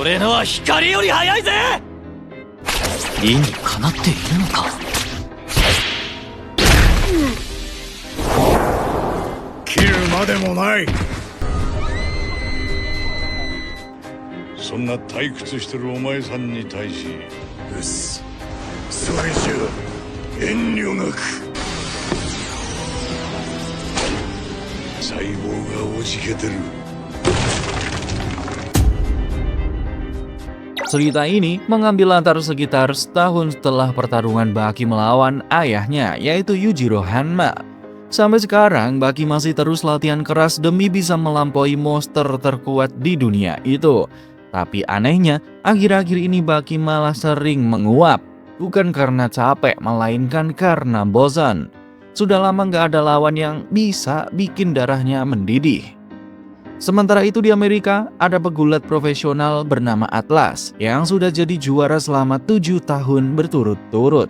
俺のは光より速いぜ。理にかなっているのか。切るまでもない。そんな退屈してるお前さんに対し、うっす、それじゃ遠慮なく。細胞がおじけてる。Cerita ini mengambil latar sekitar setahun setelah pertarungan Baki melawan ayahnya, yaitu Yujiro Hanma. Sampai sekarang, Baki masih terus latihan keras demi bisa melampaui monster terkuat di dunia itu. Tapi anehnya, akhir-akhir ini Baki malah sering menguap. Bukan karena capek, melainkan karena bosan. Sudah lama gak ada lawan yang bisa bikin darahnya mendidih. Sementara itu di Amerika, ada pegulat profesional bernama Atlas yang sudah jadi juara selama 7 tahun berturut-turut.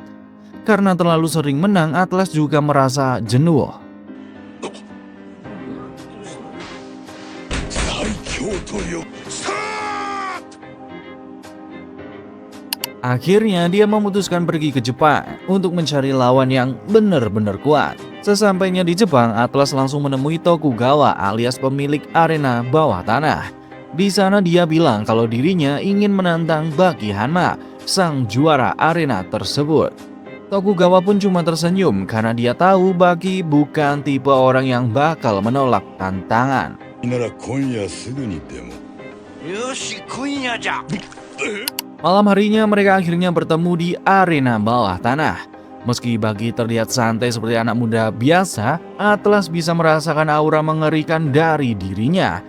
Karena terlalu sering menang, Atlas juga merasa jenuh. Akhirnya dia memutuskan pergi ke Jepang untuk mencari lawan yang benar-benar kuat. Sesampainya di Jepang, Atlas langsung menemui Tokugawa alias pemilik arena bawah tanah. Di sana dia bilang kalau dirinya ingin menantang Baki Hanma, sang juara arena tersebut. Tokugawa pun cuma tersenyum karena dia tahu Baki bukan tipe orang yang bakal menolak tantangan. Malam harinya mereka akhirnya bertemu di arena bawah tanah. Meski Baki terlihat santai seperti anak muda biasa, Atlas bisa merasakan aura mengerikan dari dirinya.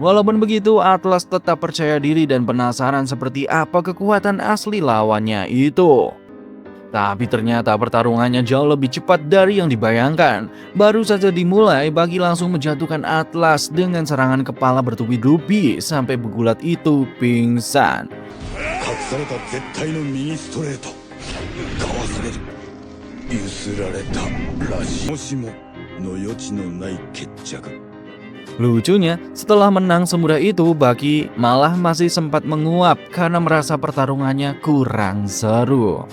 Walaupun begitu, Atlas tetap percaya diri dan penasaran seperti apa kekuatan asli lawannya itu. Tapi ternyata pertarungannya jauh lebih cepat dari yang dibayangkan. Baru saja dimulai, Baki langsung menjatuhkan Atlas dengan serangan kepala bertubi-tubi sampai pegulat itu pingsan. Lucunya, setelah menang semudah itu, Baki malah masih sempat menguap karena merasa pertarungannya kurang seru.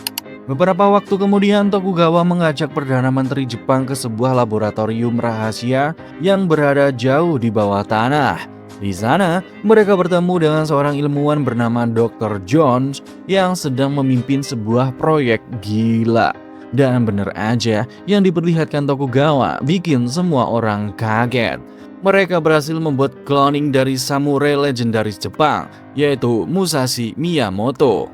Beberapa waktu kemudian, Tokugawa mengajak Perdana Menteri Jepang ke sebuah laboratorium rahasia yang berada jauh di bawah tanah. Di sana, mereka bertemu dengan seorang ilmuwan bernama Dr. Jones yang sedang memimpin sebuah proyek gila. Dan bener aja, yang diperlihatkan Tokugawa bikin semua orang kaget. Mereka berhasil membuat cloning dari samurai legendaris Jepang, yaitu Musashi Miyamoto.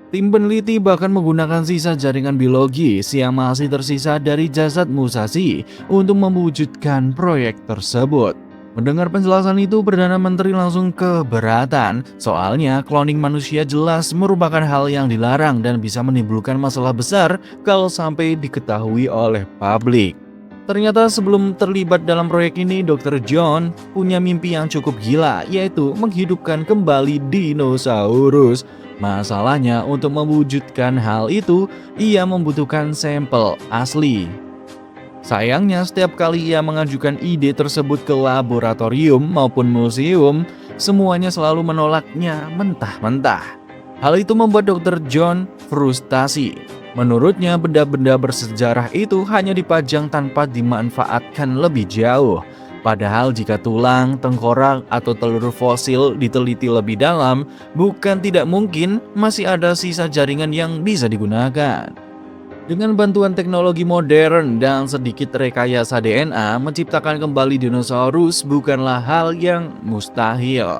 Tim peneliti bahkan menggunakan sisa jaringan biologis yang masih tersisa dari jasad Musashi untuk mewujudkan proyek tersebut. Mendengar penjelasan itu, Perdana Menteri langsung keberatan. Soalnya cloning manusia jelas merupakan hal yang dilarang dan bisa menimbulkan masalah besar kalau sampai diketahui oleh publik. Ternyata sebelum terlibat dalam proyek ini, Dr. John punya mimpi yang cukup gila, yaitu menghidupkan kembali dinosaurus. Masalahnya, untuk mewujudkan hal itu, ia membutuhkan sampel asli. Sayangnya, setiap kali ia mengajukan ide tersebut ke laboratorium maupun museum, semuanya selalu menolaknya mentah-mentah. Hal itu membuat Dr. John frustasi. Menurutnya, benda-benda bersejarah itu hanya dipajang tanpa dimanfaatkan lebih jauh. Padahal jika tulang, tengkorak, atau telur fosil diteliti lebih dalam, bukan tidak mungkin masih ada sisa jaringan yang bisa digunakan. Dengan bantuan teknologi modern dan sedikit rekayasa DNA, menciptakan kembali dinosaurus bukanlah hal yang mustahil.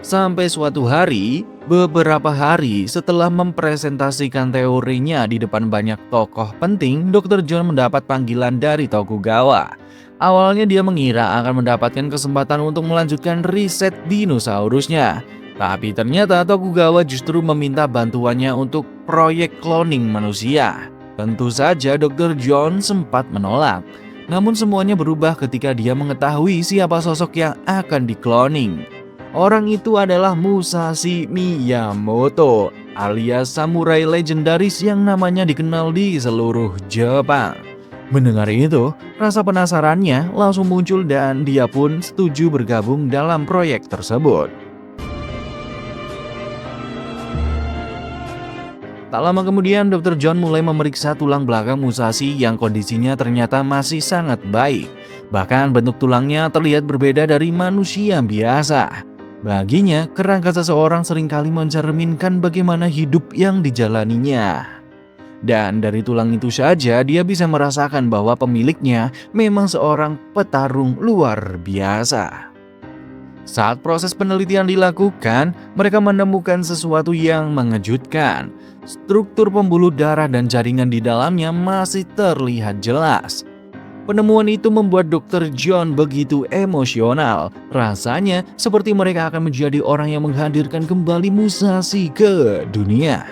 Sampai suatu hari, beberapa hari setelah mempresentasikan teorinya di depan banyak tokoh penting, Dr. John mendapat panggilan dari Tokugawa. Awalnya dia mengira akan mendapatkan kesempatan untuk melanjutkan riset dinosaurusnya. Tapi ternyata Tokugawa justru meminta bantuannya untuk proyek cloning manusia. Tentu saja Dr. John sempat menolak. Namun semuanya berubah ketika dia mengetahui siapa sosok yang akan di-cloning. Orang itu adalah Musashi Miyamoto. alias samurai legendaris yang namanya dikenal di seluruh Jepang. Mendengar itu, rasa penasarannya langsung muncul dan dia pun setuju bergabung dalam proyek tersebut. Tak lama kemudian, Dr. John mulai memeriksa tulang belakang Musashi yang kondisinya ternyata masih sangat baik. Bahkan bentuk tulangnya terlihat berbeda dari manusia biasa. Baginya, kerangka seseorang seringkali mencerminkan bagaimana hidup yang dijalaninya. Dan dari tulang itu saja, dia bisa merasakan bahwa pemiliknya memang seorang petarung luar biasa. Saat proses penelitian dilakukan, mereka menemukan sesuatu yang mengejutkan. Struktur pembuluh darah dan jaringan di dalamnya masih terlihat jelas. Penemuan itu membuat Dr. John begitu emosional. Rasanya seperti mereka akan menjadi orang yang menghadirkan kembali Musashi ke dunia.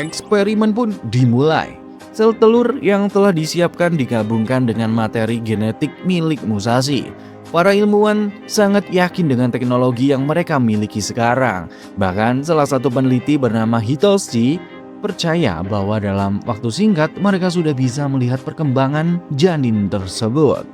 Eksperimen pun dimulai. Sel telur yang telah disiapkan digabungkan dengan materi genetik milik Musashi. Para ilmuwan sangat yakin dengan teknologi yang mereka miliki sekarang. Bahkan salah satu peneliti bernama Hitoshi percaya bahwa dalam waktu singkat mereka sudah bisa melihat perkembangan janin tersebut.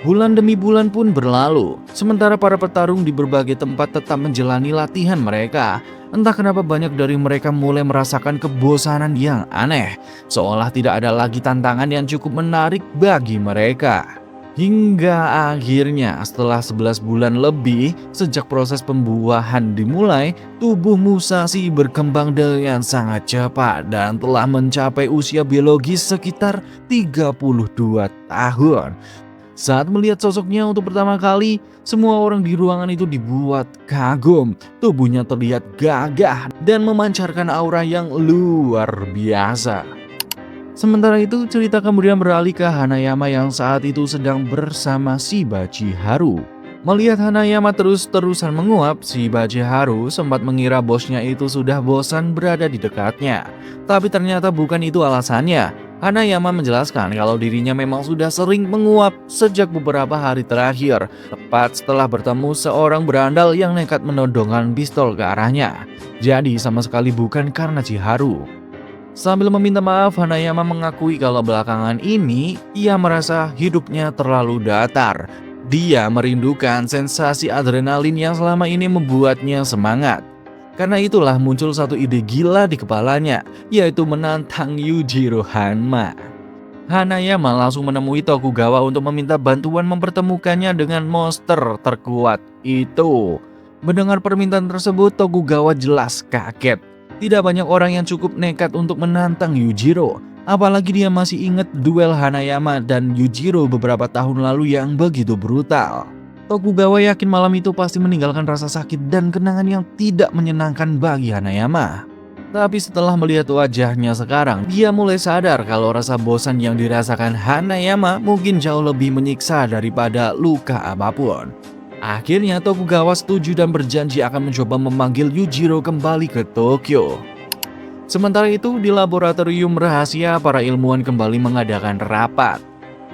Bulan demi bulan pun berlalu, sementara para petarung di berbagai tempat tetap menjalani latihan mereka. Entah kenapa banyak dari mereka mulai merasakan kebosanan yang aneh, seolah tidak ada lagi tantangan yang cukup menarik bagi mereka. Hingga akhirnya setelah 11 bulan lebih sejak proses pembuahan dimulai, tubuh Musashi berkembang dengan sangat cepat dan telah mencapai usia biologis sekitar 32 tahun. Saat melihat sosoknya untuk pertama kali, semua orang di ruangan itu dibuat kagum. Tubuhnya terlihat gagah dan memancarkan aura yang luar biasa. Sementara itu, cerita kemudian beralih ke Hanayama yang saat itu sedang bersama Shiba Chiharu. Melihat Hanayama terus-terusan menguap, Shiba Chiharu sempat mengira bosnya itu sudah bosan berada di dekatnya. Tapi ternyata bukan itu alasannya. Hanayama menjelaskan kalau dirinya memang sudah sering menguap sejak beberapa hari terakhir, tepat setelah bertemu seorang berandal yang nekat menodongkan pistol ke arahnya. Jadi sama sekali bukan karena Chiharu. Sambil meminta maaf, Hanayama mengakui kalau belakangan ini ia merasa hidupnya terlalu datar. Dia merindukan sensasi adrenalin yang selama ini membuatnya semangat. Karena itulah muncul satu ide gila di kepalanya, yaitu menantang Yujiro Hanma. Hanayama langsung menemui Tokugawa untuk meminta bantuan mempertemukannya dengan monster terkuat itu. Mendengar permintaan tersebut, Tokugawa jelas kaget. Tidak banyak orang yang cukup nekat untuk menantang Yujiro. Apalagi dia masih ingat duel Hanayama dan Yujiro beberapa tahun lalu yang begitu brutal. Tokugawa yakin malam itu pasti meninggalkan rasa sakit dan kenangan yang tidak menyenangkan bagi Hanayama. Tapi setelah melihat wajahnya sekarang, dia mulai sadar kalau rasa bosan yang dirasakan Hanayama mungkin jauh lebih menyiksa daripada luka apapun. Akhirnya Tokugawa setuju dan berjanji akan mencoba memanggil Yujiro kembali ke Tokyo. Sementara itu di laboratorium rahasia para ilmuwan kembali mengadakan rapat.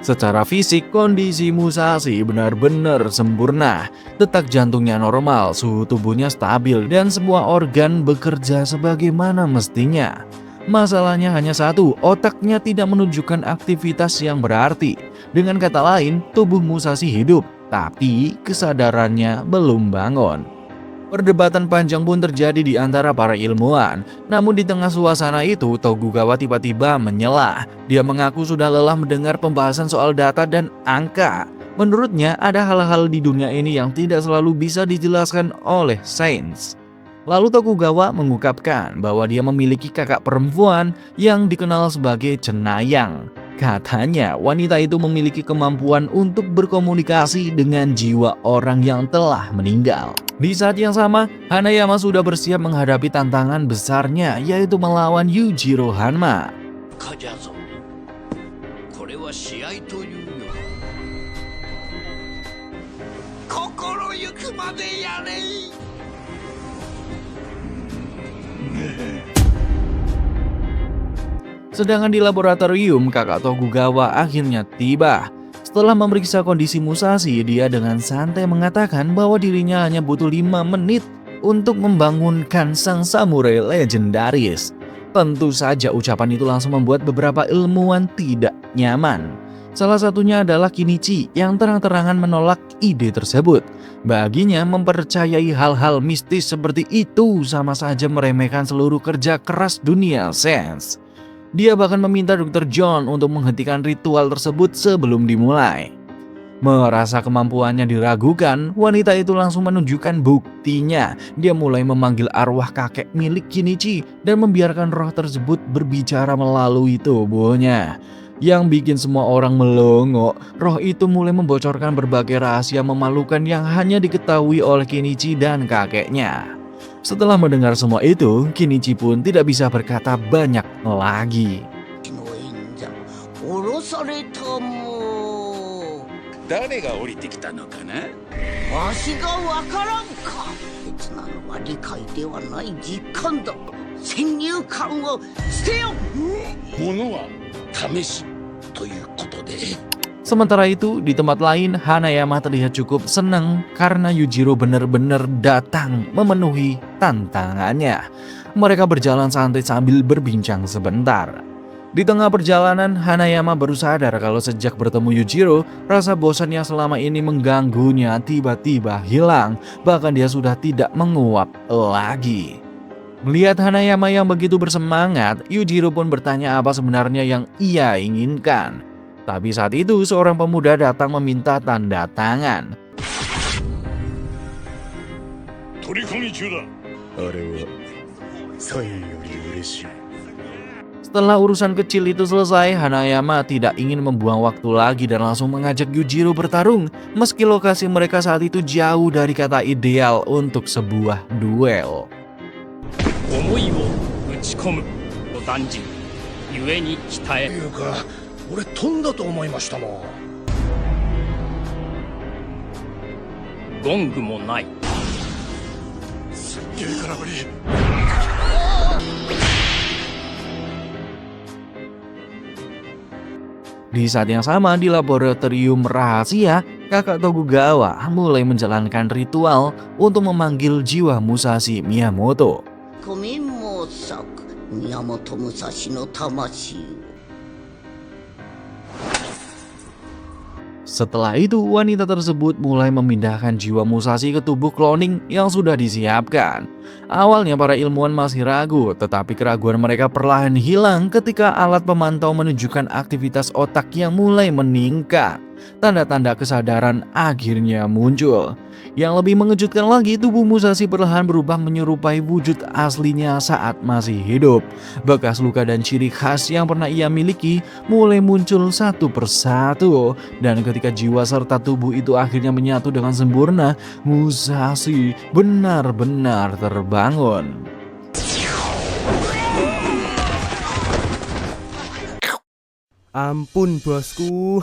Secara fisik kondisi Musashi benar-benar sempurna. Detak jantungnya normal, suhu tubuhnya stabil dan semua organ bekerja sebagaimana mestinya. Masalahnya hanya satu, otaknya tidak menunjukkan aktivitas yang berarti. Dengan kata lain, tubuh Musashi hidup, tapi kesadarannya belum bangun. Perdebatan panjang pun terjadi di antara para ilmuwan. Namun di tengah suasana itu, Tokugawa tiba-tiba menyela. Dia mengaku sudah lelah mendengar pembahasan soal data dan angka. Menurutnya ada hal-hal di dunia ini yang tidak selalu bisa dijelaskan oleh sains. Lalu Tokugawa mengungkapkan bahwa dia memiliki kakak perempuan yang dikenal sebagai cenayang. Katanya wanita itu memiliki kemampuan untuk berkomunikasi dengan jiwa orang yang telah meninggal. Di saat yang sama, Hanayama sudah bersiap menghadapi tantangan besarnya, yaitu melawan Yujiro Hanma. Sedangkan di laboratorium, kakak Tokugawa akhirnya tiba. Setelah memeriksa kondisi Musashi, dia dengan santai mengatakan bahwa dirinya hanya butuh 5 menit untuk membangunkan sang samurai legendaris. Tentu saja ucapan itu langsung membuat beberapa ilmuwan tidak nyaman. Salah satunya adalah Kinichi yang terang-terangan menolak ide tersebut. Baginya mempercayai hal-hal mistis seperti itu sama saja meremehkan seluruh kerja keras dunia sains. Dia bahkan meminta Dr. John untuk menghentikan ritual tersebut sebelum dimulai. Merasa kemampuannya diragukan, wanita itu langsung menunjukkan buktinya. Dia mulai memanggil arwah kakek milik Kinichi dan membiarkan roh tersebut berbicara melalui tubuhnya. Yang bikin semua orang melongo, roh itu mulai membocorkan berbagai rahasia memalukan yang hanya diketahui oleh Kinichi dan kakeknya. Setelah mendengar semua itu, Kinichi pun tidak bisa berkata banyak lagi. 殺されたも誰が降りてきたのかな。わしがわからんか。別なのは理解ではない実感だ。先入観を捨てよ。ものは試しということで。 Sementara itu, di tempat lain, Hanayama terlihat cukup senang karena Yujiro benar-benar datang memenuhi tantangannya. Mereka berjalan santai sambil berbincang sebentar. Di tengah perjalanan, Hanayama baru sadar kalau sejak bertemu Yujiro, rasa bosan yang selama ini mengganggunya tiba-tiba hilang. Bahkan dia sudah tidak menguap lagi. Melihat Hanayama yang begitu bersemangat, Yujiro pun bertanya apa sebenarnya yang ia inginkan. Tapi saat itu seorang pemuda datang meminta tanda tangan. 取り込み中だ。あれはサインより嬉しい。 Setelah urusan kecil itu selesai, Hanayama tidak ingin membuang waktu lagi dan langsung mengajak Yujiro bertarung. Meski lokasi mereka saat itu jauh dari kata ideal untuk sebuah duel. 思いを打ち込む断じ故に鍛えいうか、俺飛んだと思いましたもん。ゴングもない。すっげえ空振り。 Di saat yang sama di laboratorium rahasia, kakak Tokugawa mulai menjalankan ritual untuk memanggil jiwa Musashi Miyamoto. ごめんもさく宮本武蔵の魂を。 Setelah itu, wanita tersebut mulai memindahkan jiwa Musashi ke tubuh cloning yang sudah disiapkan. Awalnya para ilmuwan masih ragu, tetapi keraguan mereka perlahan hilang ketika alat pemantau menunjukkan aktivitas otak yang mulai meningkat. Tanda-tanda kesadaran akhirnya muncul. Yang lebih mengejutkan lagi, tubuh Musashi perlahan berubah menyerupai wujud aslinya saat masih hidup. Bekas luka dan ciri khas yang pernah ia miliki mulai muncul satu persatu. Dan ketika jiwa serta tubuh itu akhirnya menyatu dengan sempurna, Musashi benar-benar terbangun. Ampun bosku.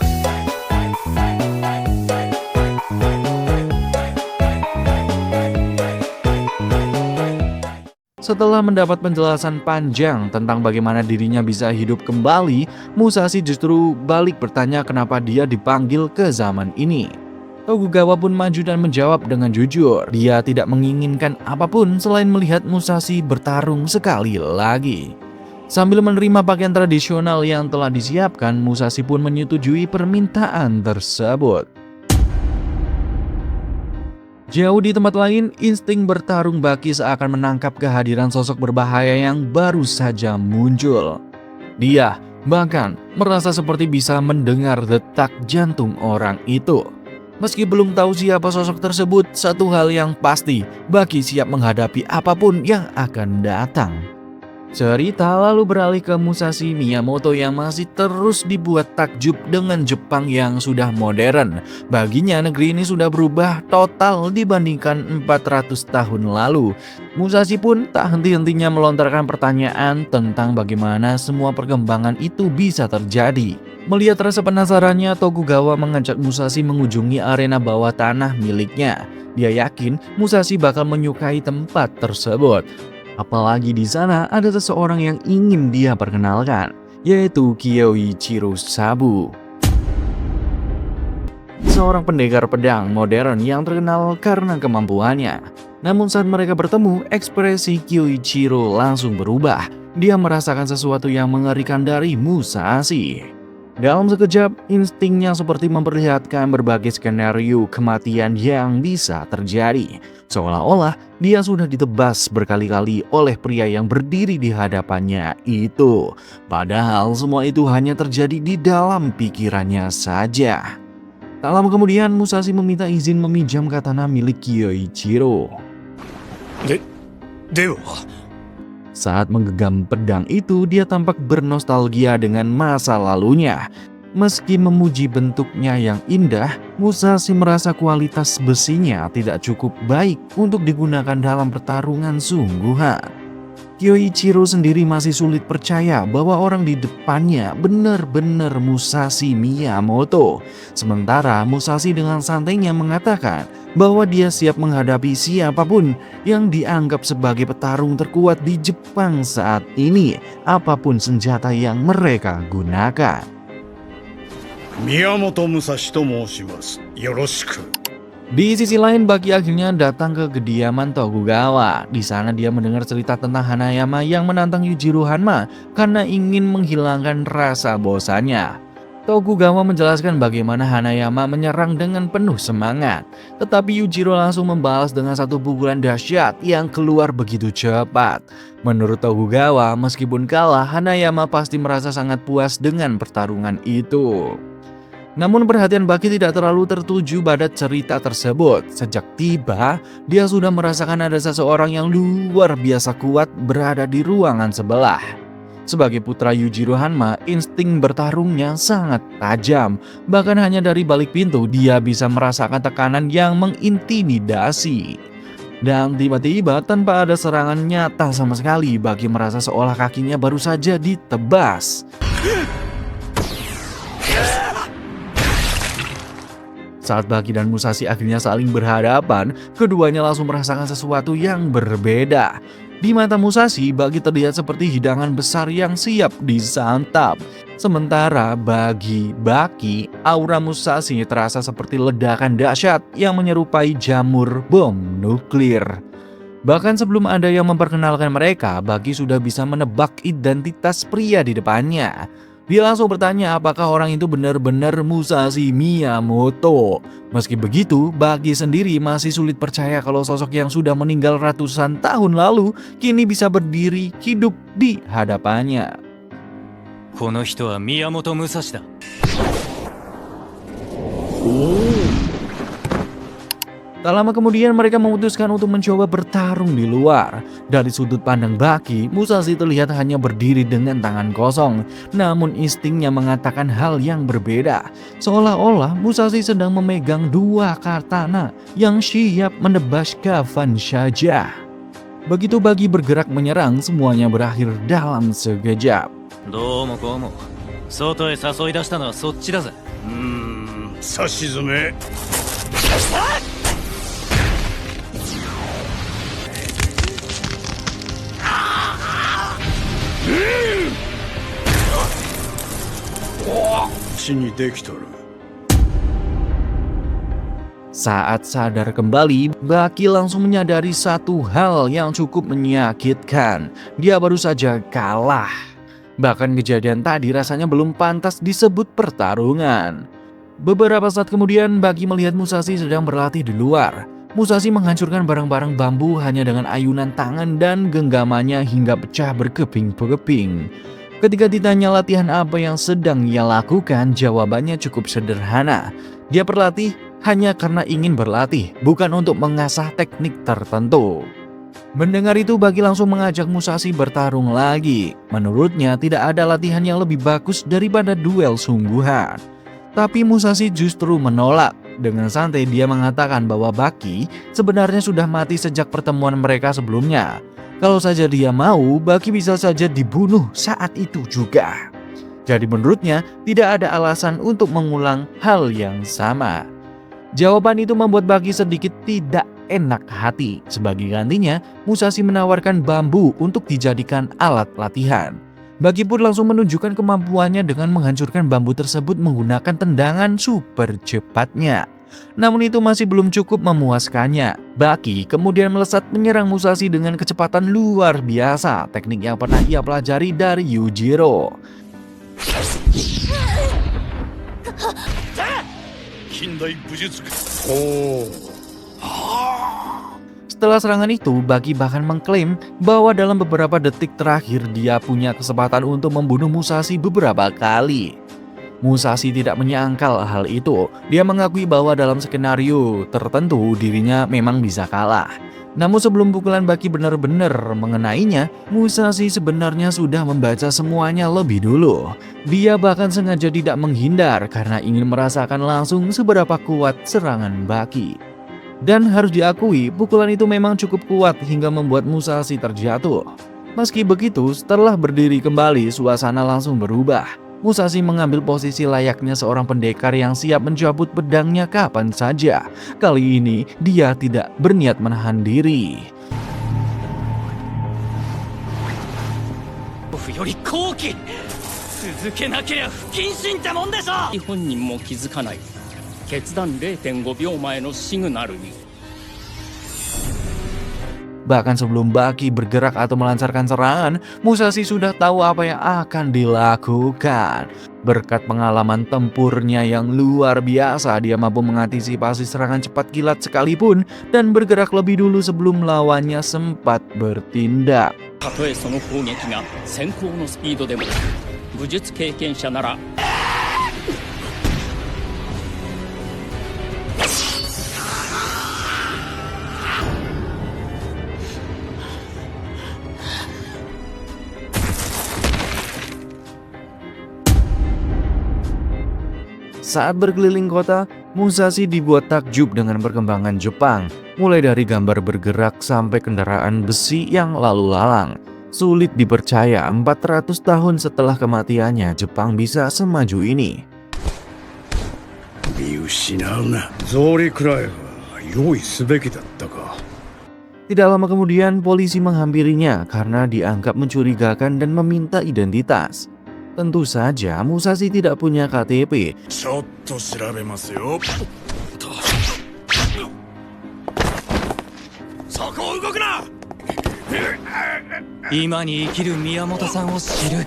Setelah mendapat penjelasan panjang tentang bagaimana dirinya bisa hidup kembali, Musashi justru balik bertanya kenapa dia dipanggil ke zaman ini. Tokugawa pun maju dan menjawab dengan jujur. Dia tidak menginginkan apapun selain melihat Musashi bertarung sekali lagi. Sambil menerima pakaian tradisional yang telah disiapkan, Musashi pun menyetujui permintaan tersebut. Jauh di tempat lain, insting bertarung Baki seakan menangkap kehadiran sosok berbahaya yang baru saja muncul. Dia bahkan merasa seperti bisa mendengar detak jantung orang itu. Meski belum tahu siapa sosok tersebut, satu hal yang pasti, Baki siap menghadapi apapun yang akan datang. Cerita lalu beralih ke Musashi Miyamoto yang masih terus dibuat takjub dengan Jepang yang sudah modern. Baginya negeri ini sudah berubah total dibandingkan 400 tahun lalu. Musashi pun tak henti-hentinya melontarkan pertanyaan tentang bagaimana semua perkembangan itu bisa terjadi. Melihat rasa penasarannya, Tokugawa mengajak Musashi mengunjungi arena bawah tanah miliknya. Dia yakin Musashi bakal menyukai tempat tersebut. Apalagi di sana ada seseorang yang ingin dia perkenalkan, yaitu Kyoichiro Sabu. Seorang pendekar pedang modern yang terkenal karena kemampuannya. Namun saat mereka bertemu, ekspresi Kyoichiro langsung berubah. Dia merasakan sesuatu yang mengerikan dari Musashi. Dalam sekejap, instingnya seperti memperlihatkan berbagai skenario kematian yang bisa terjadi. Seolah-olah dia sudah ditebas berkali-kali oleh pria yang berdiri di hadapannya itu. Padahal semua itu hanya terjadi di dalam pikirannya saja. Tak lama kemudian, Musashi meminta izin meminjam katana milik Kyoichiro. Saat menggenggam pedang itu, dia tampak bernostalgia dengan masa lalunya. Meski memuji bentuknya yang indah, Musashi merasa kualitas besinya tidak cukup baik untuk digunakan dalam pertarungan sungguhan. Kyoichiro sendiri masih sulit percaya bahwa orang di depannya benar-benar Musashi Miyamoto. Sementara Musashi dengan santainya mengatakan bahwa dia siap menghadapi siapapun yang dianggap sebagai petarung terkuat di Jepang saat ini, apapun senjata yang mereka gunakan. Miyamoto Musashi to moshimasu. Yoroshiku. Di sisi lain, Baki akhirnya datang ke kediaman Tokugawa. Di sana dia mendengar cerita tentang Hanayama yang menantang Yujiro Hanma karena ingin menghilangkan rasa bosannya. Tokugawa menjelaskan bagaimana Hanayama menyerang dengan penuh semangat, tetapi Yujiro langsung membalas dengan satu pukulan dahsyat yang keluar begitu cepat. Menurut Tokugawa, meskipun kalah, Hanayama pasti merasa sangat puas dengan pertarungan itu. Namun perhatian Baki tidak terlalu tertuju pada cerita tersebut. Sejak tiba, dia sudah merasakan ada seseorang yang luar biasa kuat berada di ruangan sebelah. Sebagai putra Yujiro Hanma, insting bertarungnya sangat tajam. Bahkan hanya dari balik pintu, dia bisa merasakan tekanan yang mengintimidasi. Dan tiba-tiba tanpa ada serangan nyata sama sekali, Baki merasa seolah kakinya baru saja ditebas. Saat Baki dan Musashi akhirnya saling berhadapan, keduanya langsung merasakan sesuatu yang berbeda. Di mata Musashi, Baki terlihat seperti hidangan besar yang siap disantap. Sementara bagi Baki, aura Musashi terasa seperti ledakan dahsyat yang menyerupai jamur bom nuklir. Bahkan sebelum ada yang memperkenalkan mereka, Baki sudah bisa menebak identitas pria di depannya. Dia langsung bertanya apakah orang itu benar-benar Musashi Miyamoto. Meski begitu, Baki sendiri masih sulit percaya kalau sosok yang sudah meninggal ratusan tahun lalu kini bisa berdiri hidup di hadapannya. この人は宮本武蔵だ。 Tak lama kemudian mereka memutuskan untuk mencoba bertarung di luar. Dari sudut pandang Baki, Musashi terlihat hanya berdiri dengan tangan kosong. Namun instingnya mengatakan hal yang berbeda. Seolah-olah Musashi sedang memegang dua katana yang siap menebas kapan saja. Begitu Baki bergerak menyerang, semuanya berakhir dalam sekejap. どうもこうも外へ誘い出したのはそっちだぜ。差し詰め。 にできとる。 Saat sadar kembali, Baki langsung menyadari satu hal yang cukup menyakitkan. Dia baru saja kalah. Bahkan kejadian tadi rasanya belum pantas disebut pertarungan. Beberapa saat kemudian, Baki melihat Musashi sedang berlatih di luar. Musashi menghancurkan barang-barang bambu hanya dengan ayunan tangan dan genggamannya hingga pecah berkeping-keping. Ketika ditanya latihan apa yang sedang ia lakukan, jawabannya cukup sederhana. Dia berlatih hanya karena ingin berlatih, bukan untuk mengasah teknik tertentu. Mendengar itu, Baki langsung mengajak Musashi bertarung lagi. Menurutnya tidak ada latihan yang lebih bagus daripada duel sungguhan. Tapi Musashi justru menolak. Dengan santai dia mengatakan bahwa Baki sebenarnya sudah mati sejak pertemuan mereka sebelumnya. Kalau saja dia mau, Baki bisa saja dibunuh saat itu juga. Jadi menurutnya tidak ada alasan untuk mengulang hal yang sama. Jawaban itu membuat Baki sedikit tidak enak hati. Sebagai gantinya, Musashi menawarkan bambu untuk dijadikan alat latihan. Baki pun langsung menunjukkan kemampuannya dengan menghancurkan bambu tersebut menggunakan tendangan super cepatnya. Namun itu masih belum cukup memuaskannya. Baki kemudian melesat menyerang Musashi dengan kecepatan luar biasa, teknik yang pernah ia pelajari dari Yujiro. Setelah serangan itu, Baki bahkan mengklaim bahwa dalam beberapa detik terakhir dia punya kesempatan untuk membunuh Musashi beberapa kali. Musashi tidak menyangkal hal itu. Dia mengakui bahwa dalam skenario tertentu dirinya memang bisa kalah. Namun sebelum pukulan Baki benar-benar mengenainya, Musashi sebenarnya sudah membaca semuanya lebih dulu. Dia bahkan sengaja tidak menghindar karena ingin merasakan langsung seberapa kuat serangan Baki. Dan harus diakui, pukulan itu memang cukup kuat hingga membuat Musashi terjatuh. Meski begitu, setelah berdiri kembali, suasana langsung berubah. Musashi mengambil posisi layaknya seorang pendekar yang siap mencabut pedangnya kapan saja. Kali ini, dia tidak berniat menahan diri. 本人も気づかない決断 0.5 秒前のシグナルに Bahkan sebelum Baki bergerak atau melancarkan serangan, Musashi sudah tahu apa yang akan dilakukan. Berkat pengalaman tempurnya yang luar biasa, dia mampu mengantisipasi serangan cepat kilat sekalipun dan bergerak lebih dulu sebelum lawannya sempat bertindak. たとえその攻撃が先行のスピードでも武術経験者なら Saat berkeliling kota, Musashi dibuat takjub dengan perkembangan Jepang, mulai dari gambar bergerak sampai kendaraan besi yang lalu lalang. Sulit dipercaya 400 tahun setelah kematiannya, Jepang bisa semaju ini. 見失うな。草履くらいは用意すべきだったか。 Tidak lama kemudian, polisi menghampirinya karena dianggap mencurigakan dan meminta identitas. Tentu saja, Musashi tidak punya KTP. ちょっと調べますよ。そこを動くな。今に生きる宮本さんを知る。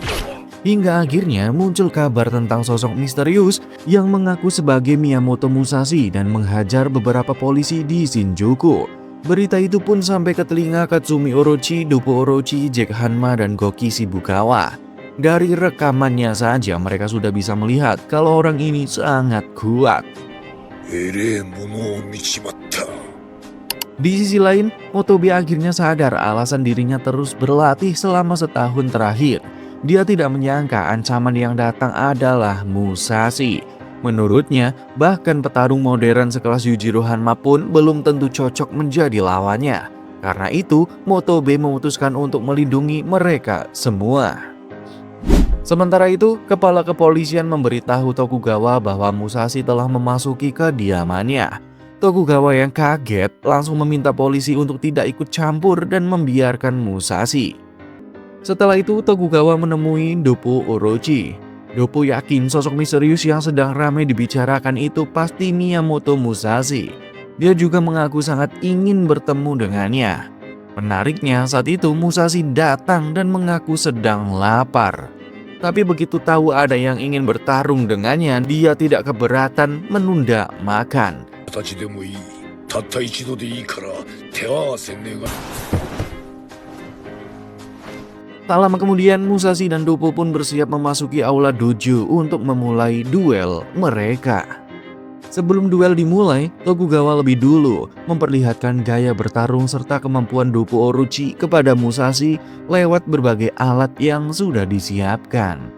Hingga akhirnya muncul kabar tentang sosok misterius yang mengaku sebagai Miyamoto Musashi dan menghajar beberapa polisi di Shinjuku. Berita itu pun sampai ke telinga Katsumi Orochi, Doppo Orochi, Jack Hanma, dan Goki Shibukawa. Dari rekamannya saja mereka sudah bisa melihat kalau orang ini sangat kuat. えれえものを見ちまった。 Di sisi lain, Motobe akhirnya sadar alasan dirinya terus berlatih selama setahun terakhir. Dia tidak menyangka ancaman yang datang adalah Musashi. Menurutnya, bahkan petarung modern sekelas Yujiro Hanma pun belum tentu cocok menjadi lawannya. Karena itu, Motobe memutuskan untuk melindungi mereka semua. Sementara itu, kepala kepolisian memberitahu Tokugawa bahwa Musashi telah memasuki kediamannya. Tokugawa yang kaget langsung meminta polisi untuk tidak ikut campur dan membiarkan Musashi. Setelah itu, Tokugawa menemui Doppo Orochi. Doppo yakin sosok misterius yang sedang ramai dibicarakan itu pasti Miyamoto Musashi. Dia juga mengaku sangat ingin bertemu dengannya. Menariknya, saat itu Musashi datang dan mengaku sedang lapar. Tapi begitu tahu ada yang ingin bertarung dengannya, dia tidak keberatan menunda makan. 形でもいい。たった一度でいいから手合わせ願う。 Tak lama kemudian, Musashi dan Doppo pun bersiap memasuki aula dojo untuk memulai duel mereka. Sebelum duel dimulai, Tokugawa lebih dulu memperlihatkan gaya bertarung serta kemampuan Doppo Orochi kepada Musashi lewat berbagai alat yang sudah disiapkan.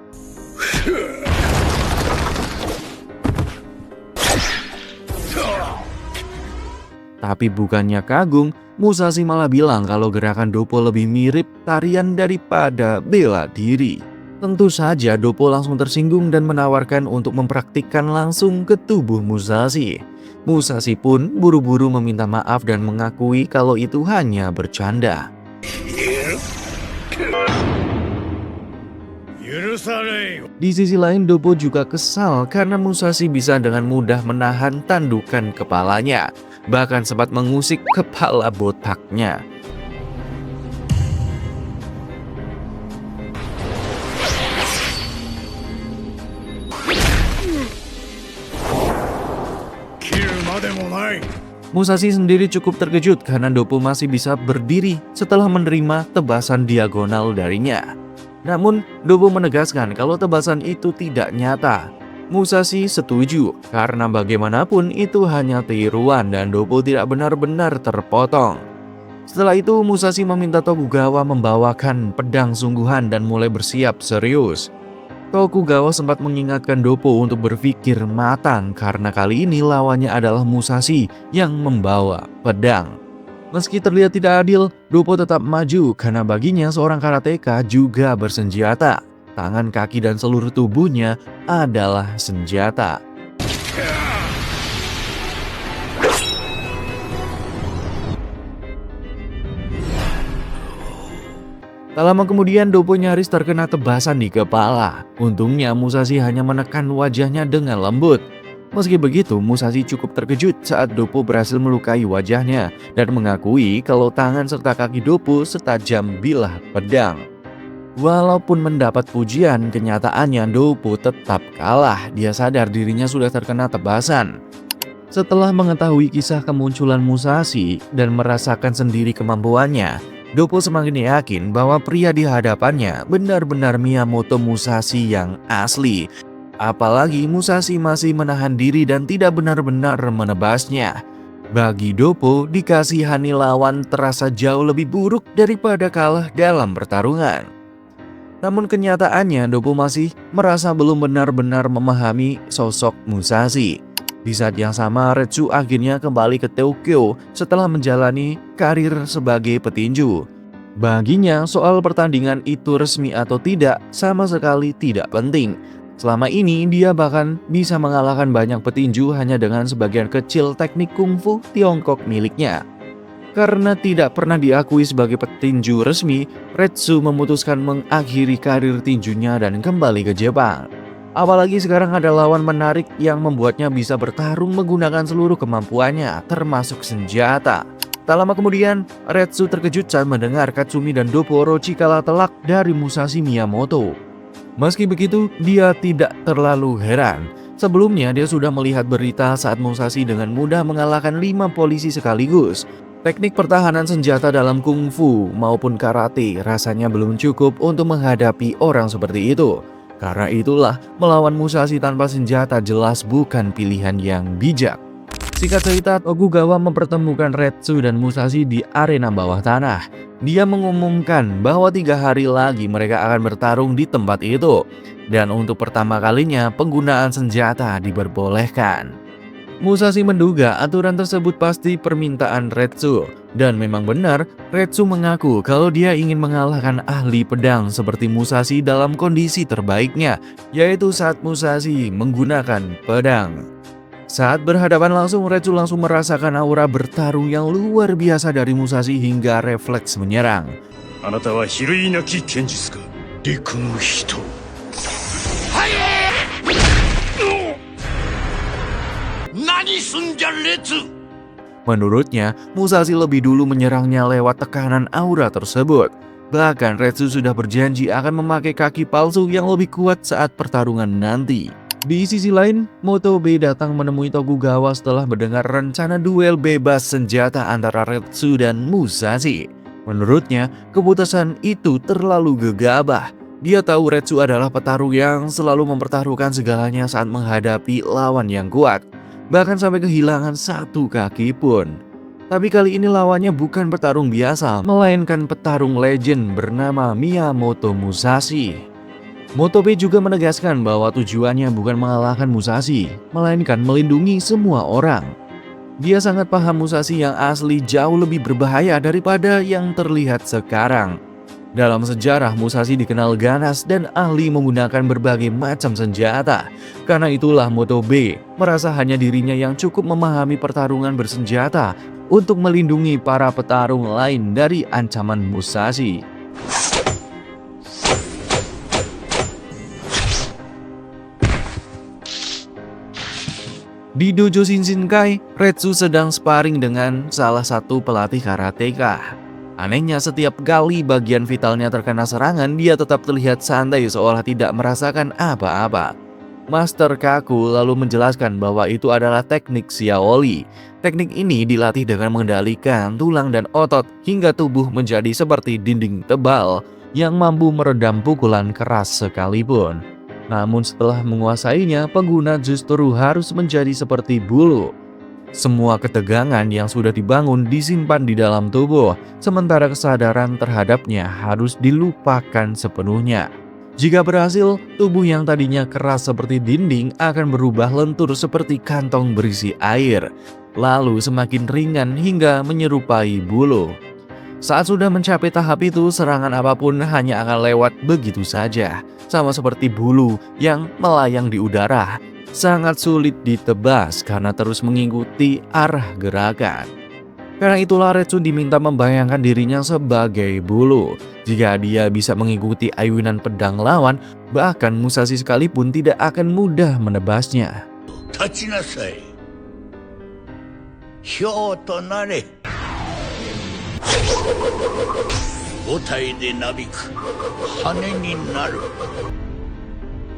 Tapi bukannya kagum, Musashi malah bilang kalau gerakan Doppo lebih mirip tarian daripada bela diri. Tentu saja Doppo langsung tersinggung dan menawarkan untuk mempraktikkan langsung ke tubuh Musashi. Musashi pun buru-buru meminta maaf dan mengakui kalau itu hanya bercanda. 許されんよ。 Di sisi lain, Doppo juga kesal karena Musashi bisa dengan mudah menahan tandukan kepalanya, bahkan sempat mengusik kepala botaknya. Musashi sendiri cukup terkejut karena Doppo masih bisa berdiri setelah menerima tebasan diagonal darinya. Namun, Doppo menegaskan kalau tebasan itu tidak nyata. Musashi setuju karena bagaimanapun itu hanya tiruan dan Doppo tidak benar-benar terpotong. Setelah itu, Musashi meminta Tokugawa membawakan pedang sungguhan dan mulai bersiap serius. Tokugawa sempat mengingatkan Doppo untuk berpikir matang karena kali ini lawannya adalah Musashi yang membawa pedang. Meski terlihat tidak adil, Doppo tetap maju karena baginya seorang karateka juga bersenjata. Tangan, kaki, dan seluruh tubuhnya adalah senjata. Tak lama kemudian Doppo nyaris terkena tebasan di kepala. Untungnya Musashi hanya menekan wajahnya dengan lembut. Meski begitu, Musashi cukup terkejut saat Doppo berhasil melukai wajahnya dan mengakui kalau tangan serta kaki Doppo setajam bilah pedang. Walaupun mendapat pujian, kenyataannya Doppo tetap kalah. Dia sadar dirinya sudah terkena tebasan. Setelah mengetahui kisah kemunculan Musashi dan merasakan sendiri kemampuannya, Doppo semakin yakin bahwa pria di hadapannya benar-benar Miyamoto Musashi yang asli. Apalagi Musashi masih menahan diri dan tidak benar-benar menebasnya. Bagi Doppo, dikasihani lawan terasa jauh lebih buruk daripada kalah dalam pertarungan. Namun kenyataannya Doppo masih merasa belum benar-benar memahami sosok Musashi. Di saat yang sama, Retsu akhirnya kembali ke Tokyo setelah menjalani karir sebagai petinju. Baginya, soal pertandingan itu resmi atau tidak sama sekali tidak penting. Selama ini, dia bahkan bisa mengalahkan banyak petinju hanya dengan sebagian kecil teknik kungfu Tiongkok miliknya. Karena tidak pernah diakui sebagai petinju resmi, Retsu memutuskan mengakhiri karir tinjunya dan kembali ke Jepang. Apalagi sekarang ada lawan menarik yang membuatnya bisa bertarung menggunakan seluruh kemampuannya, termasuk senjata. Tak lama kemudian, Retsu terkejut saat mendengar Katsumi dan Doppo Orochi kalah telak dari Musashi Miyamoto. Meski begitu, dia tidak terlalu heran. Sebelumnya, dia sudah melihat berita saat Musashi dengan mudah mengalahkan 5 polisi sekaligus. Teknik pertahanan senjata dalam kungfu maupun karate rasanya belum cukup untuk menghadapi orang seperti itu. Karena itulah, melawan Musashi tanpa senjata jelas bukan pilihan yang bijak. Singkat cerita, Tokugawa mempertemukan Retsu dan Musashi di arena bawah tanah. Dia mengumumkan bahwa 3 hari lagi mereka akan bertarung di tempat itu. Dan untuk pertama kalinya, penggunaan senjata diperbolehkan. Musashi menduga aturan tersebut pasti permintaan Retsu. Dan memang benar, Retsu mengaku kalau dia ingin mengalahkan ahli pedang seperti Musashi dalam kondisi terbaiknya, yaitu saat Musashi menggunakan pedang. Saat berhadapan langsung, Retsu langsung merasakan aura bertarung yang luar biasa dari Musashi hingga refleks menyerang. あなたは比類なき剣術家、陸の人。 Menurutnya, Musashi lebih dulu menyerangnya lewat tekanan aura tersebut. Bahkan Retsu sudah berjanji akan memakai kaki palsu yang lebih kuat saat pertarungan nanti. Di sisi lain, Motobe datang menemui Tokugawa setelah mendengar rencana duel bebas senjata antara Retsu dan Musashi. Menurutnya, keputusan itu terlalu gegabah. Dia tahu Retsu adalah petarung yang selalu mempertaruhkan segalanya saat menghadapi lawan yang kuat. Bahkan sampai kehilangan 1 kaki pun. Tapi kali ini lawannya bukan petarung biasa, melainkan petarung legend bernama Miyamoto Musashi. Motobe juga menegaskan bahwa tujuannya bukan mengalahkan Musashi, melainkan melindungi semua orang. Dia sangat paham Musashi yang asli jauh lebih berbahaya daripada yang terlihat sekarang. Dalam sejarah, Musashi dikenal ganas dan ahli menggunakan berbagai macam senjata. Karena itulah Motobe merasa hanya dirinya yang cukup memahami pertarungan bersenjata untuk melindungi para petarung lain dari ancaman Musashi. Di dojo Shinshinkai, Retsu sedang sparring dengan salah satu pelatih karateka. Anehnya, setiap kali bagian vitalnya terkena serangan, dia tetap terlihat santai seolah tidak merasakan apa-apa. Master Kaku lalu menjelaskan bahwa itu adalah teknik Xiaoli. Teknik ini dilatih dengan mengendalikan tulang dan otot hingga tubuh menjadi seperti dinding tebal yang mampu meredam pukulan keras sekalipun. Namun setelah menguasainya, pengguna justru harus menjadi seperti bulu. Semua ketegangan yang sudah dibangun disimpan di dalam tubuh, sementara kesadaran terhadapnya harus dilupakan sepenuhnya. Jika berhasil, tubuh yang tadinya keras seperti dinding akan berubah lentur seperti kantong berisi air, lalu semakin ringan hingga menyerupai bulu. Saat sudah mencapai tahap itu, serangan apapun hanya akan lewat begitu saja, sama seperti bulu yang melayang di udara. Sangat sulit ditebas karena terus mengikuti arah gerakan. Karena itulah Retsu diminta membayangkan dirinya sebagai bulu. Jika dia bisa mengikuti ayunan pedang lawan, bahkan Musashi sekalipun tidak akan mudah menebasnya. 立ちなさい。ひょうとなれ。母体でなびく羽になる。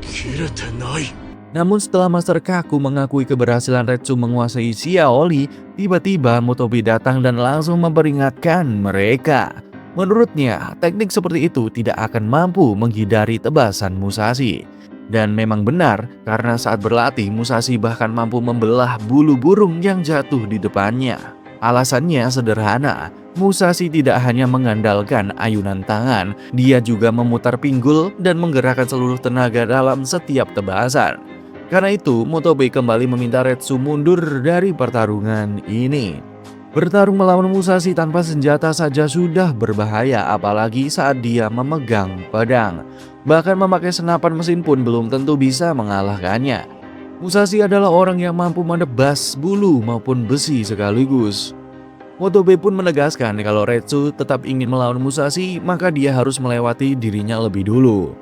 切れてない。 Namun setelah Master Kaku mengakui keberhasilan Retsu menguasai Xiaoli, tiba-tiba Motobi datang dan langsung memperingatkan mereka. Menurutnya, teknik seperti itu tidak akan mampu menghindari tebasan Musashi. Dan memang benar, karena saat berlatih Musashi bahkan mampu membelah bulu burung yang jatuh di depannya. Alasannya sederhana, Musashi tidak hanya mengandalkan ayunan tangan, dia juga memutar pinggul dan menggerakkan seluruh tenaga dalam setiap tebasan. Karena itu, Motobe kembali meminta Retsu mundur dari pertarungan ini. Bertarung melawan Musashi tanpa senjata saja sudah berbahaya, apalagi saat dia memegang pedang. Bahkan memakai senapan mesin pun belum tentu bisa mengalahkannya. Musashi adalah orang yang mampu menebas bulu maupun besi sekaligus. Motobe pun menegaskan kalau Retsu tetap ingin melawan Musashi, maka dia harus melewati dirinya lebih dulu.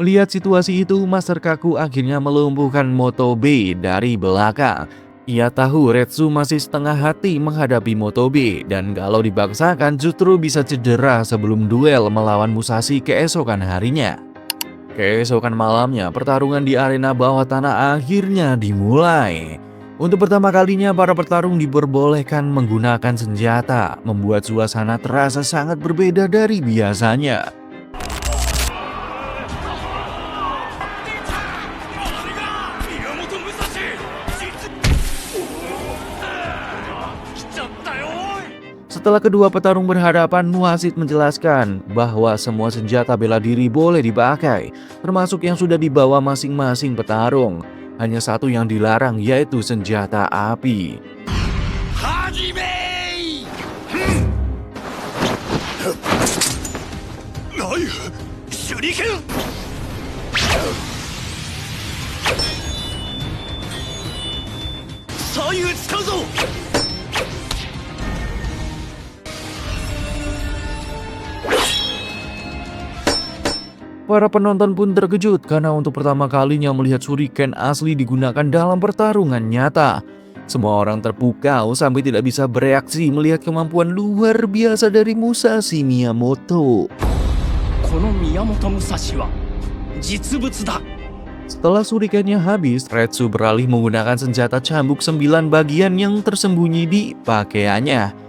Melihat situasi itu, Master Kaku akhirnya melumpuhkan Motobe dari belakang. Ia tahu Retsu masih setengah hati menghadapi Motobe, dan kalau dipaksakan justru bisa cedera sebelum duel melawan Musashi keesokan harinya. Keesokan malamnya, pertarungan di arena bawah tanah akhirnya dimulai. Untuk pertama kalinya, para petarung diperbolehkan menggunakan senjata, membuat suasana terasa sangat berbeda dari biasanya. Setelah kedua petarung berhadapan, wasit menjelaskan bahwa semua senjata bela diri boleh dipakai, termasuk yang sudah dibawa masing-masing petarung. Hanya satu yang dilarang, yaitu senjata api. Para penonton pun terkejut karena untuk pertama kalinya melihat shuriken asli digunakan dalam pertarungan nyata. Semua orang terpukau sampai tidak bisa bereaksi melihat kemampuan luar biasa dari Musashi Miyamoto. Setelah shurikennya habis, Retsu beralih menggunakan senjata cambuk 9 bagian yang tersembunyi di pakaiannya.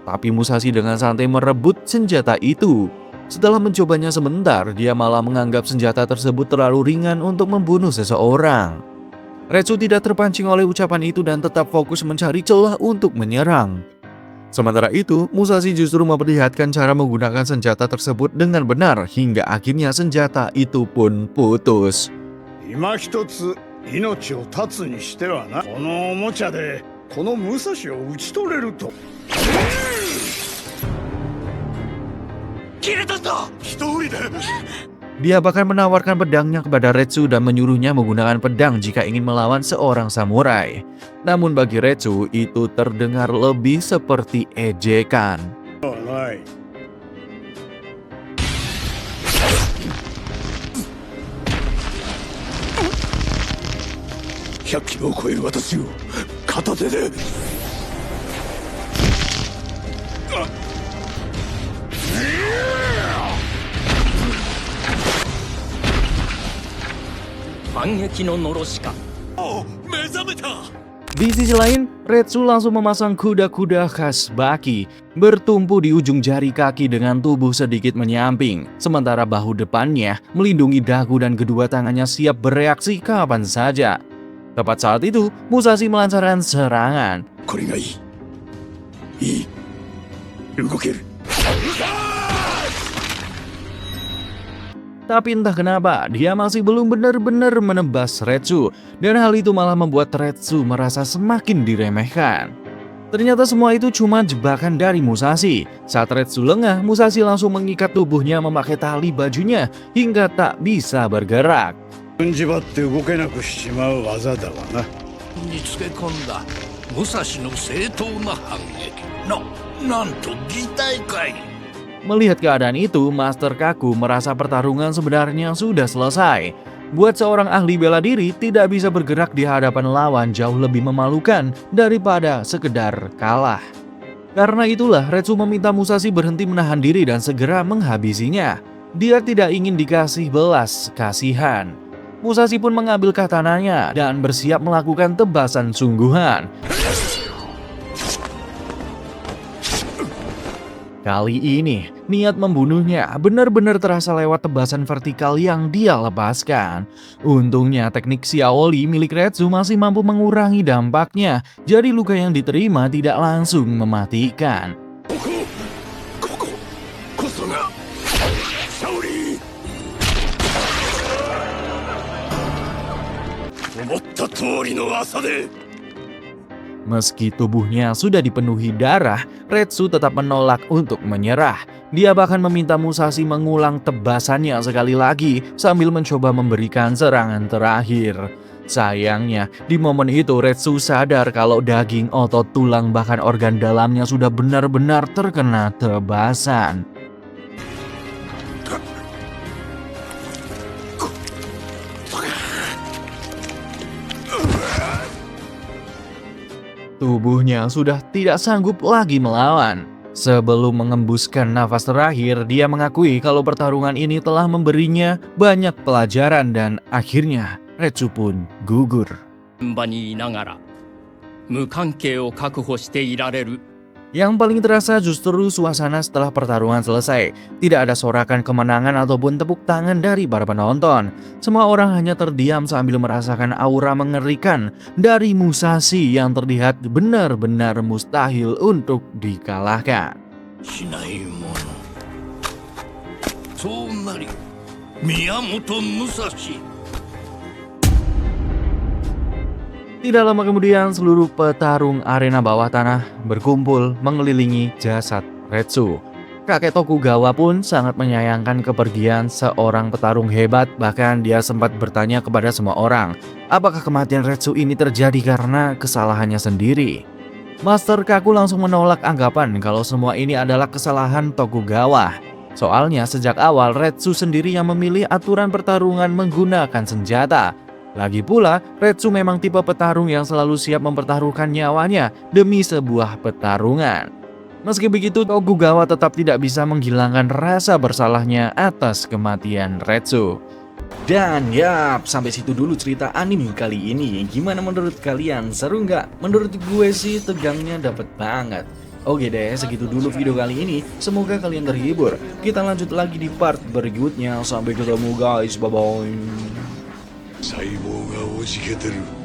Tapi Musashi dengan santai merebut senjata itu. Setelah mencobanya sebentar, dia malah menganggap senjata tersebut terlalu ringan untuk membunuh seseorang. Retsu tidak terpancing oleh ucapan itu dan tetap fokus mencari celah untuk menyerang. Sementara itu, Musashi justru memperlihatkan cara menggunakan senjata tersebut dengan benar hingga akhirnya senjata itu pun putus. 今一つ命を絶つにしてはな、このおもちゃでこの武蔵を討ち取れると。切れたぞ、一振りで。 Dia bahkan menawarkan pedangnya kepada Retsu dan menyuruhnya menggunakan pedang jika ingin melawan seorang samurai. Namun bagi Retsu itu terdengar lebih seperti ejekan. ない。100キロを超える私を片手で。反撃ののろしか。 目覚めた。 Di sisi lain, Retsu langsung memasang kuda-kuda khas Baki, bertumpu di ujung jari kaki dengan tubuh sedikit menyamping, sementara bahu depannya melindungi dagu dan kedua tangannya siap bereaksi kapan saja. Tepat saat itu, Musashi melancarkan serangan. これがいい。いい。動ける。 Tapi entah kenapa, dia masih belum benar-benar menebas Retsu, dan hal itu malah membuat Retsu merasa semakin diremehkan. Ternyata semua itu cuma jebakan dari Musashi. Saat Retsu lengah, Musashi langsung mengikat tubuhnya memakai tali bajunya hingga tak bisa bergerak. 踏んじばって動けなくしちまう技だわな。につけ込んだ武蔵の正当な反撃なんと擬態かい。 Melihat keadaan itu, Master Kaku merasa pertarungan sebenarnya sudah selesai. Buat seorang ahli bela diri, tidak bisa bergerak di hadapan lawan jauh lebih memalukan daripada sekedar kalah. Karena itulah, Retsu meminta Musashi berhenti menahan diri dan segera menghabisinya. Dia tidak ingin dikasih belas kasihan. Musashi pun mengambil katananya dan bersiap melakukan tebasan sungguhan. Kali ini, niat membunuhnya benar-benar terasa lewat tebasan vertikal yang dia lepaskan. Untungnya teknik Xiaoli milik Retsu masih mampu mengurangi dampaknya, jadi luka yang diterima tidak langsung mematikan. こそがシャオリー。思った通りの朝で。 Meski tubuhnya sudah dipenuhi darah, Retsu tetap menolak untuk menyerah. Dia bahkan meminta Musashi mengulang tebasannya sekali lagi sambil mencoba memberikan serangan terakhir. Sayangnya, di momen itu Retsu sadar kalau daging, otot, tulang, bahkan organ dalamnya sudah benar-benar terkena tebasan. Tubuhnya sudah tidak sanggup lagi melawan. Sebelum mengembuskan nafas terakhir, dia mengakui kalau pertarungan ini telah memberinya banyak pelajaran dan akhirnya Retsu pun gugur. 現場にいながら無関係を確保していられる。 Yang paling terasa justru suasana setelah pertarungan selesai. Tidak ada sorakan kemenangan ataupun tepuk tangan dari para penonton. Semua orang hanya terdiam sambil merasakan aura mengerikan dari Musashi yang terlihat benar-benar mustahil untuk dikalahkan. しないものそうなり宮本武蔵。 Tidak lama kemudian seluruh petarung arena bawah tanah berkumpul mengelilingi jasad Retsu. Kakek Tokugawa pun sangat menyayangkan kepergian seorang petarung hebat, bahkan dia sempat bertanya kepada semua orang, apakah kematian Retsu ini terjadi karena kesalahannya sendiri. Master Kaku langsung menolak anggapan kalau semua ini adalah kesalahan Tokugawa. Soalnya sejak awal Retsu sendiri yang memilih aturan pertarungan menggunakan senjata. Lagi pula, Retsu memang tipe petarung yang selalu siap mempertaruhkan nyawanya demi sebuah pertarungan. Meski begitu, Tokugawa tetap tidak bisa menghilangkan rasa bersalahnya atas kematian Retsu. Dan yap, sampai situ dulu cerita anime kali ini. Gimana menurut kalian? Seru nggak? Menurut gue sih tegangnya dapet banget. Oke deh, segitu dulu video kali ini. Semoga kalian terhibur. Kita lanjut lagi di part berikutnya. Sampai ketemu guys, bye-bye. 細胞がおじけてる。